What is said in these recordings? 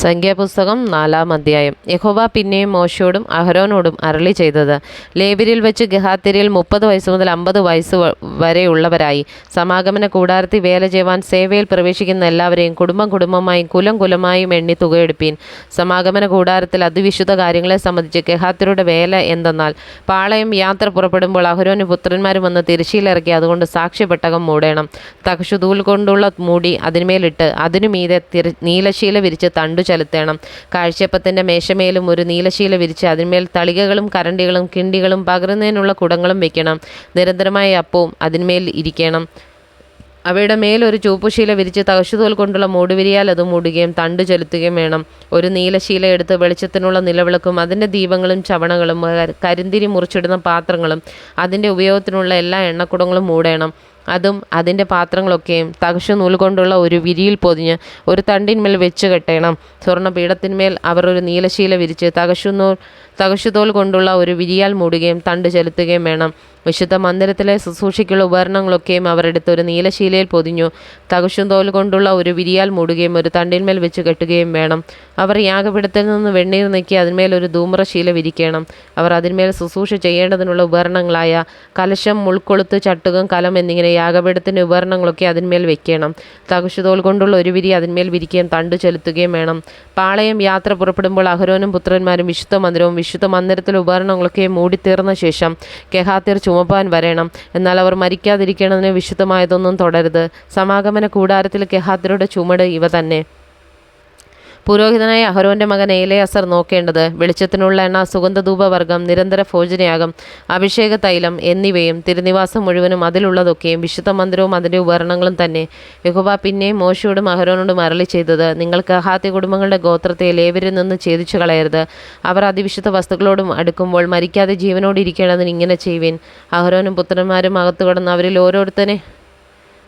സംഖ്യാപുസ്തകം 4-ാം അധ്യായം. യഹോവ പിന്നെയും മോശയോടും അഹരോനോടും അരുളി ചെയ്തത്, ലേവ്യരിൽ വെച്ച് ഗഹാത്യരിൽ 30 വയസ്സ് മുതൽ 50 വയസ്സ് വരെയുള്ളവരായി സമാഗമന കൂടാരത്തിൽ വേല ചെയ്യുവാൻ സേവയിൽ പ്രവേശിക്കുന്ന എല്ലാവരെയും കുടുംബം കുടുംബമായും കുലം കുലമായും എണ്ണി തുകയെടുപ്പീൻ. സമാഗമന കൂടാരത്തിൽ അതിവിശുദ്ധ കാര്യങ്ങളെ സംബന്ധിച്ച് ഗഹാത്യരുടെ വേല എന്തെന്നാൽ, പാളയം യാത്ര പുറപ്പെടുമ്പോൾ അഹരോനും പുത്രന്മാരും വന്ന് തിരശ്ശീലിറക്കി അതുകൊണ്ട് സാക്ഷ്യപ്പെട്ടകം മൂടേണം. തകശുതൂൽ കൊണ്ടുള്ള മൂടി അതിന്മേലിട്ട് അതിനു മീതെ നീലശീല വിരിച്ച് തണ്ടു ചെലുത്തേണം. കാഴ്ചയപ്പത്തിൻ്റെ മേശമേലും ഒരു നീലശീല വിരിച്ച് അതിന്മേൽ തളികകളും കരണ്ടികളും കിണ്ടികളും പകരുന്നതിനുള്ള കുടങ്ങളും വെക്കണം. നിരന്തരമായ അപ്പവും അതിന്മേൽ ഇരിക്കണം. അവയുടെ മേലൊരു ചുവപ്പുശീല വിരിച്ച് തകശുതോൽ കൊണ്ടുള്ള മൂടുവിരിയാൽ അത് മൂടുകയും തണ്ടു ചെലുത്തുകയും വേണം. ഒരു നീലശീല എടുത്ത് വെളിച്ചത്തിനുള്ള നിലവിളക്കും അതിൻ്റെ ദീപങ്ങളും ചവണകളും കരിന്തിരി മുറിച്ചിടുന്ന പാത്രങ്ങളും അതിൻ്റെ ഉപയോഗത്തിനുള്ള എല്ലാ എണ്ണക്കുടങ്ങളും മൂടേണം. അതും അതിൻ്റെ പാത്രങ്ങളൊക്കെയും തകശു നൂൽ കൊണ്ടുള്ള ഒരു വിരിയിൽ പൊതിഞ്ഞ് ഒരു തണ്ടിന്മേൽ വെച്ച് കെട്ടണം. സ്വർണ്ണപീഠത്തിന്മേൽ അവർ ഒരു നീലശീല വിരിച്ച് തകശുതോൽ കൊണ്ടുള്ള ഒരു വിരിയാൽ മൂടുകയും തണ്ട് ചെലുത്തുകയും വേണം. വിശുദ്ധ മന്ദിരത്തിലെ ശുശ്രൂഷയ്ക്കുള്ള ഉപകരണങ്ങളൊക്കെയും അവർ എടുത്ത് ഒരു നീലശീലയിൽ പൊതിഞ്ഞു തകശുതോൽ കൊണ്ടുള്ള ഒരു വിരിയാൽ മൂടുകയും ഒരു തണ്ടിന്മേൽ വെച്ച് കെട്ടുകയും വേണം. അവർ യാഗപീഠത്തിൽ നിന്ന് വെണ്ണീർ നീക്കി അതിന്മേൽ ഒരു ധൂമ്രശീല വിരിക്കണം. അവർ അതിന്മേൽ ശുശ്രൂഷ ചെയ്യേണ്ടതിനുള്ള ഉപകരണങ്ങളായ കലശം, മുൾക്കൊളുത്ത്, ചട്ടുകം, കലം എന്നിങ്ങനെ യാഗപീഠത്തിൻ്റെ ഉപകരണങ്ങളൊക്കെ അതിന്മേൽ വെക്കണം. തകശുതോൽ കൊണ്ടുള്ള ഒരു വിരി അതിന്മേൽ വിരിക്കുകയും തണ്ടു ചെലുത്തുകയും വേണം. പാളയം യാത്ര പുറപ്പെടുമ്പോൾ അഹരോനും പുത്രന്മാരും വിശുദ്ധ മന്ദിരവും വിശുദ്ധ മന്ദിരത്തിലെ ഉപകരണങ്ങളൊക്കെ മൂടിത്തീർന്ന ശേഷം ഗഹാത്യർ ചുമപ്പാൻ വരണം. എന്നാൽ അവർ മരിക്കാതിരിക്കേണ്ടതിന് വിശുദ്ധമായതൊന്നും തുടരുത്. സമാഗമന കൂടാരത്തിൽ ഗഹാത്യരുടെ ചുമട് ഇവ തന്നെ. പുരോഹിതനായ അഹരോൻ്റെ മകൻ എലെയാസർ നോക്കേണ്ടത് വെളിച്ചത്തിനുള്ള എണ്ണ, സുഗന്ധധൂപവർഗം, നിരന്തര ഭോജനയാഗം, അഭിഷേക തൈലം എന്നിവയും തിരുനിവാസം മുഴുവനും അതിലുള്ളതൊക്കെയും വിശുദ്ധ മന്ദിരവും അതിൻ്റെ ഉപകരണങ്ങളും തന്നെ. യഹോവ പിന്നെയും മോശയോടും അഹരോനോടും അരുളി ചെയ്തത്, നിങ്ങൾ ഗഹാത്യ കുടുംബങ്ങളുടെ ഗോത്രത്തെ ലേവ്യരിൽ നിന്ന് ഛേദിച്ചു കളയരുത്. അവർ അതിവിശുദ്ധ വസ്തുക്കളോടും അടുക്കുമ്പോൾ മരിക്കാതെ ജീവനോടിരിക്കേണ്ടതിന് ഇങ്ങനെ ചെയ്യുവിൻ. അഹരോനും പുത്രന്മാരും അകത്തു കടന്ന് അവരിൽ ഓരോരുത്തനെ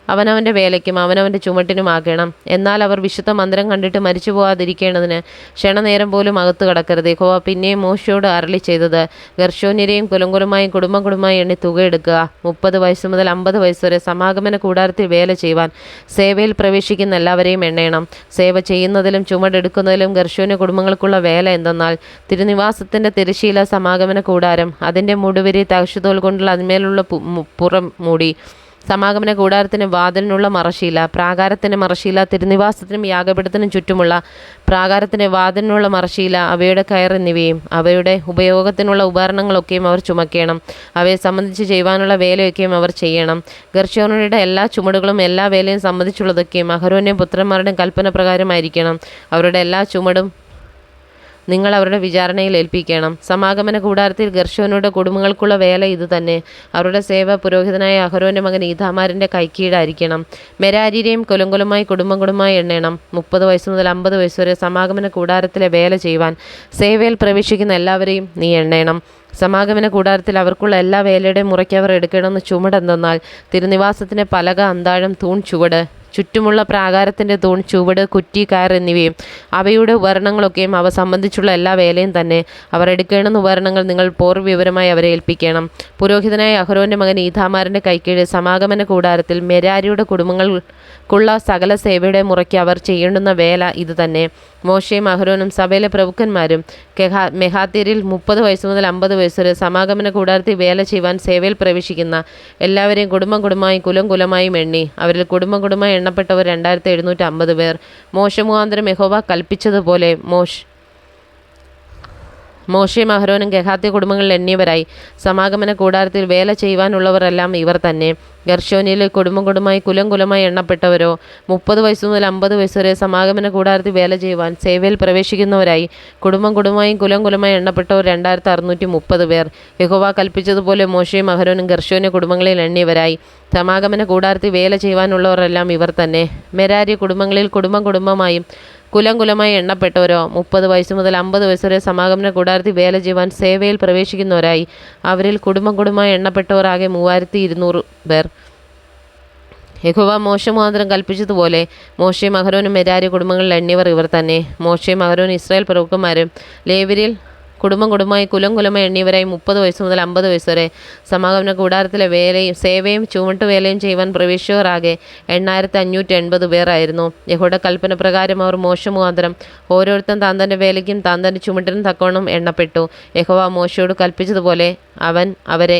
അവനവൻ്റെ വേലയ്ക്കും അവനവൻ്റെ ചുമട്ടിനുമാക്കണം. എന്നാൽ അവർ വിശുദ്ധ മന്ദിരം കണ്ടിട്ട് മരിച്ചു പോകാതിരിക്കേണ്ടതിന് ക്ഷണനേരം പോലും അകത്തു കടക്കരുത്. യഹോവ പിന്നെയും മോശയോട് അരുളി ചെയ്തത്, ഗർശോന്യരെയും കുലംകുലമായും കുടുംബം കുടുംബമായി എണ്ണി തുകയെടുക്കുക. 30 വയസ്സ് മുതൽ 50 വയസ്സ് വരെ സമാഗമന കൂടാരത്തിൽ വേല ചെയ്യുവാൻ സേവയിൽ പ്രവേശിക്കുന്ന എല്ലാവരെയും എണ്ണയണം. സേവ ചെയ്യുന്നതിലും ചുമടെടുക്കുന്നതിലും ഗർശോന്യ കുടുംബങ്ങൾക്കുള്ള വേല എന്തെന്നാൽ, തിരുനിവാസത്തിൻ്റെ തിരശ്ശീല, സമാഗമന കൂടാരം, അതിൻ്റെ മൂടുവിരി, തകശുതോൽ കൊണ്ടുള്ള അതിന്മേലുള്ള പുറം മൂടി, സമാഗമന കൂടാരത്തിന് വാതിലിനുള്ള മറശീല, പ്രാകാരത്തിൻ്റെ മറശീല, തിരുനിവാസത്തിനും യാഗപീഠത്തിനും ചുറ്റുമുള്ള പ്രാകാരത്തിൻ്റെ വാതിലിനുള്ള മറശീല, അവയുടെ കയർ എന്നിവയും അവയുടെ ഉപയോഗത്തിനുള്ള ഉപകരണങ്ങളൊക്കെയും അവർ ചുമക്കണം. അവയെ സംബന്ധിച്ച് ചെയ്യുവാനുള്ള വേലയൊക്കെയും അവർ ചെയ്യണം. ഗർശോന്യരുടെ എല്ലാ ചുമടുകളും എല്ലാ വേലയും സംബന്ധിച്ചുള്ളതൊക്കെയും അഹരോന്റെയും പുത്രന്മാരുടെയും കൽപ്പന പ്രകാരമായിരിക്കണം. അവരുടെ എല്ലാ ചുമടും നിങ്ങൾ അവരുടെ വിചാരണയിൽ ഏൽപ്പിക്കണം. സമാഗമന കൂടാരത്തിൽ ഗർശോനയുടെ കുടുംബങ്ങൾക്കുള്ള വേല ഇതുതന്നെ. അവരുടെ സേവ പുരോഹിതനായ അഹരോൻ്റെ മകൻ ഈഥാമാരിൻ്റെ കൈക്കീഴായിരിക്കണം. മെരാരിയെയും കുലംകുലമായി കുടുംബം കുടുംബമായി എണ്ണണം. 30 വയസ്സ് മുതൽ 50 വയസ്സ് വരെ സമാഗമന കൂടാരത്തിലെ വേല ചെയ്യുവാൻ സേവയിൽ പ്രവേശിക്കുന്ന എല്ലാവരെയും നീ എണ്ണണം. സമാഗമന കൂടാരത്തിൽ അവർക്കുള്ള എല്ലാ വേലയുടെയും മുറയ്ക്ക് അവർ എടുക്കണമെന്ന് ചുമടെന്തെന്നാൽ, തിരുനിവാസത്തിൻ്റെ പലക, അന്താഴം, തൂൺ, ചുവട്, ചുറ്റുമുള്ള പ്രാകാരത്തിൻ്റെ തൂൺ, ചുവട്, കുറ്റി, കയർ എന്നിവയും അവയുടെ ഉപകരണങ്ങളൊക്കെയും അവ സംബന്ധിച്ചുള്ള എല്ലാ വേലയും തന്നെ. അവർ എടുക്കേണ്ടുന്ന ഉപകരണങ്ങൾ നിങ്ങൾ പൂർവ്വവിവരമായി അവരെ ഏൽപ്പിക്കണം. പുരോഹിതനായ അഹരോൻ്റെ മകൻ ഈഥാമാരിൻ്റെ കൈക്കീഴിൽ സമാഗമന കൂടാരത്തിൽ മെരാരിയുടെ കുടുംബങ്ങൾക്കുള്ള സകല സേവയുടെ മുറയ്ക്ക് അവർ ചെയ്യേണ്ടുന്ന വേല ഇത് തന്നെ. മോശയും അഹരോനും സഭയിലെ പ്രഭുക്കന്മാരും മെഹാത്യരിൽ 30 വയസ്സ് മുതൽ 50 വയസ്സ് വരെ സമാഗമന കൂടാരത്തിൽ വേല ചെയ്യുവാൻ സേവയിൽ പ്രവേശിക്കുന്ന എല്ലാവരെയും കുടുംബം കുടുംബമായും കുലം കുലമായും എണ്ണി. അവരിൽ കുടുംബം കുടുംബമായി എണ്ണപ്പെട്ടവർ 2750 പേർ. മോശ മുഖാന്തരം യഹോവ കൽപ്പിച്ചതുപോലെ മോശയും അഹരോനും ഗഹാത്യ കുടുംബങ്ങളിൽ എണ്ണിയവരായി. സമാഗമന കൂടാരത്തിൽ വേല ചെയ്യുവാനുള്ളവരെല്ലാം ഇവർ തന്നെ. ഗർശോനിലെ കുടുംബം കുടുംബമായി കുലം കുലമായി എണ്ണപ്പെട്ടവരോ 30 വയസ്സ് മുതൽ 50 വയസ്സ് വരെ സമാഗമന കൂടാരത്തിൽ വേല ചെയ്യുവാൻ സേവയിൽ പ്രവേശിക്കുന്നവരായി കുടുംബം കുടുംബമായും കുലം കുലമായി എണ്ണപ്പെട്ടവർ 2630 പേർ. യഹോവ കൽപ്പിച്ചതുപോലെ മോശയും അഹരോനും ഗർശോന്യ കുടുംബങ്ങളിൽ എണ്ണിയവരായി. സമാഗമന കൂടാരത്തിൽ വേല ചെയ്യുവാനുള്ളവരെല്ലാം ഇവർ തന്നെ. മെരാരി കുടുംബങ്ങളിൽ കുടുംബം കുടുംബമായും കുലം കുലമായി എണ്ണപ്പെട്ടവരോ 30 വയസ്സ് മുതൽ 50 വയസ്സ് വരെ സമാഗമന കൂടാരത്തിൽ വേല ചെയ്യുവാൻ സേവയിൽ പ്രവേശിക്കുന്നവരായി. അവരിൽ കുടുംബം കുടുംബമായി എണ്ണപ്പെട്ടവർ ആകെ 3200 പേർ. യഹോവ മോശ മുഖാന്തരം കൽപ്പിച്ചതുപോലെ മോശയും അഹരോനും മെരാരി കുടുംബങ്ങളിൽ എണ്ണിയവർ ഇവർ തന്നെ. മോശയും അഹരോനും ഇസ്രായേൽ പ്രഭുക്കന്മാരും ലേവ്യരിൽ കുടുംബം കുടുംബമായി കുലം കുലമായി എണ്ണിയവരായി 30 വയസ്സ് മുതൽ 50 വയസ്സ് വരെ സമാഗമന കൂടാരത്തിലെ സേവയും ചുമട്ടുവേലയും ചെയ്യുവാൻ പ്രവേശിച്ചവരാകെ 8580 പേരായിരുന്നു. യഹോവയുടെ കൽപ്പന പ്രകാരം അവർ മോശെ മുഖാന്തരം ഓരോരുത്തൻ താൻ തൻ്റെ വേലയ്ക്കും താൻ തൻ്റെ ചുമട്ടിനും തക്കവണ്ണം എണ്ണപ്പെട്ടു. യഹോവ മോശെയോട് കൽപ്പിച്ചതുപോലെ അവൻ അവരെ